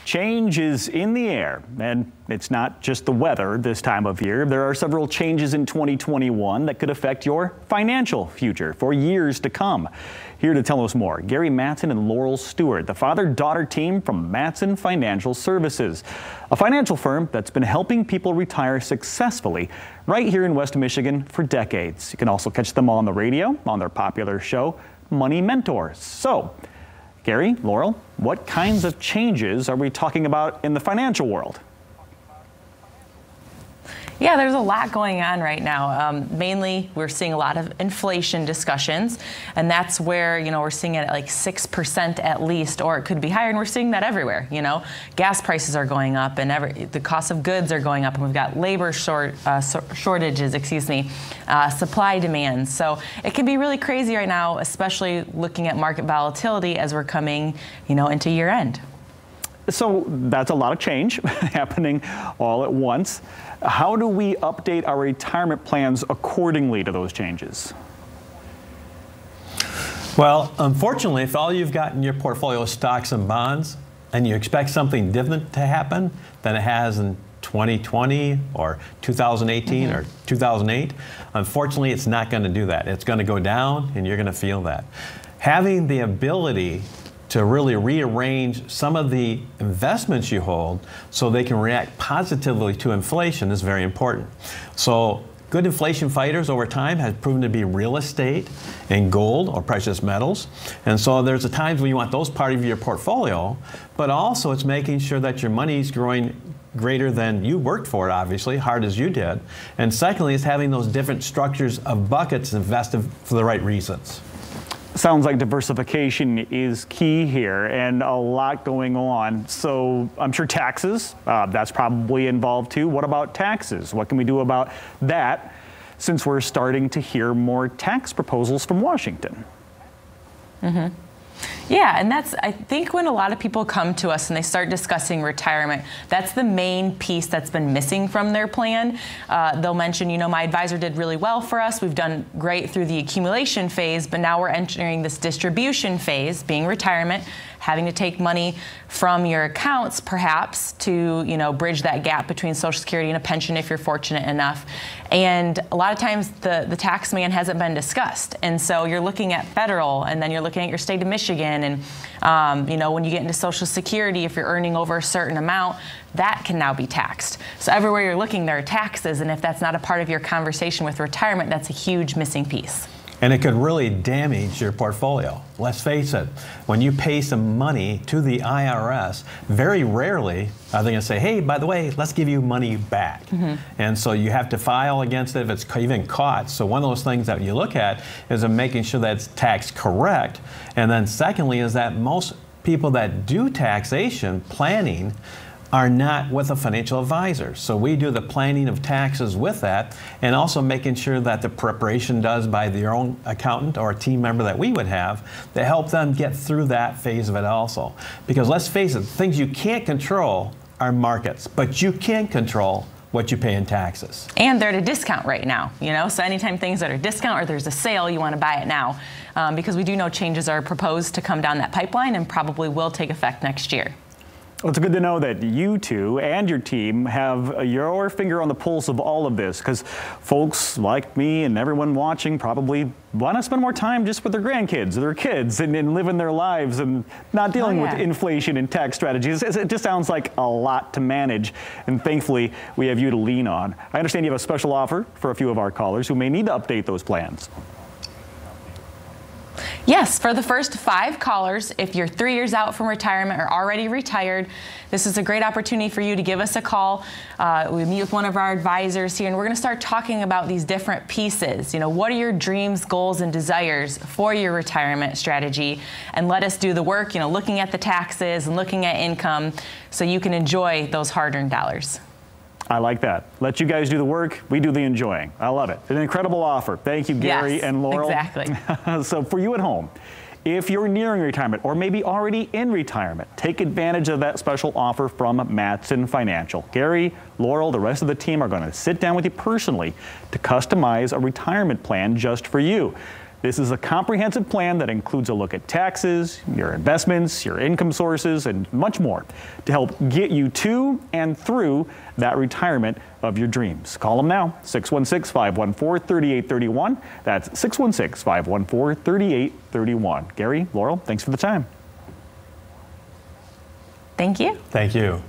Change is in the air, and it's not just the weather this time of year. There are several changes in 2021 that could affect your financial future for years to come. Here to tell us more, Mattson and Laurel Steward, the father-daughter team from Mattson Financial Services, a financial firm that's been helping people retire successfully right here in West Michigan for decades. You can also catch them on the radio on their popular show, Money Mentors. So, Gary, Laurel, what kinds of changes are we talking about in the financial world? Yeah, there's a lot going on right now. Mainly, we're seeing a lot of inflation discussions, and that's where, we're seeing it at like 6% at least, or it could be higher, and we're seeing that everywhere, Gas prices are going up, and the cost of goods are going up, and we've got labor shortages, supply demands. So it can be really crazy right now, especially looking at market volatility as we're coming, into year end. So that's a lot of change happening all at once. How do we update our retirement plans accordingly to those changes? Well, unfortunately, if all you've got in your portfolio is stocks and bonds, and you expect something different to happen than it has in 2020 or 2018 or 2008, unfortunately, it's not going to do that. It's going to go down, and you're going to feel that. Having the ability to really rearrange some of the investments you hold so they can react positively to inflation is very important. So good inflation fighters over time have proven to be real estate and gold or precious metals. And so there's a times when you want those part of your portfolio, but also it's making sure that your money is growing greater than you worked for it, obviously, hard as you did. And secondly, is having those different structures of buckets invested for the right reasons. Sounds like diversification is key here, and a lot going on. So I'm sure taxes, that's probably involved too. What about taxes? What can we do about that since we're starting to hear more tax proposals from Washington? Yeah, and that's, I think, when a lot of people come to us and they start discussing retirement, that's the main piece that's been missing from their plan. They'll mention, my advisor did really well for us. We've done great through the accumulation phase, but now we're entering this distribution phase, being retirement, having to take money from your accounts, perhaps, to, bridge that gap between Social Security and a pension if you're fortunate enough. And a lot of times the tax man hasn't been discussed. And so you're looking at federal, and then you're looking at your state of Michigan. And, when you get into Social Security, if you're earning over a certain amount, that can now be taxed. So everywhere you're looking, there are taxes. And if that's not a part of your conversation with retirement, that's a huge missing piece. And it could really damage your portfolio. Let's face it, when you pay some money to the IRS, very rarely are they going to say, hey, by the way, let's give you money back. And so you have to file against it if it's even caught. So one of those things that you look at is making sure that it's taxed correct. And then secondly is that most people that do taxation planning are not with a financial advisor. So we do the planning of taxes with that, and also making sure that the preparation does by their own accountant or a team member that we would have to help them get through that phase of it also. Because let's face it, things you can't control are markets, but you can control what you pay in taxes. And they're at a discount right now, so anytime things are at a discount or there's a sale, you want to buy it now, because we do know changes are proposed to come down that pipeline and probably will take effect next year. Well, it's good to know that you two and your team have your finger on the pulse of all of this, because folks like me and everyone watching probably want to spend more time just with their grandkids or their kids and living their lives and not dealing with inflation and tax strategies. It just sounds like a lot to manage, and thankfully we have you to lean on. I understand you have a special offer for a few of our callers who may need to update those plans. Yes, for the first 5 callers, if you're 3 years out from retirement or already retired, this is a great opportunity for you to give us a call. We meet with one of our advisors here, and we're going to start talking about these different pieces. What are your dreams, goals, and desires for your retirement strategy? And let us do the work, looking at the taxes and looking at income so you can enjoy those hard-earned dollars. I like that. Let you guys do the work, we do the enjoying. I love it. An incredible offer. Thank you, Gary and Laurel. Exactly. So for you at home, if you're nearing retirement or maybe already in retirement, take advantage of that special offer from Mattson Financial. Gary, Laurel, the rest of the team are going to sit down with you personally to customize a retirement plan just for you. This is a comprehensive plan that includes a look at taxes, your investments, your income sources, and much more to help get you to and through that retirement of your dreams. Call them now, 616-514-3831. That's 616-514-3831. Gary, Laurel, thanks for the time. Thank you. Thank you.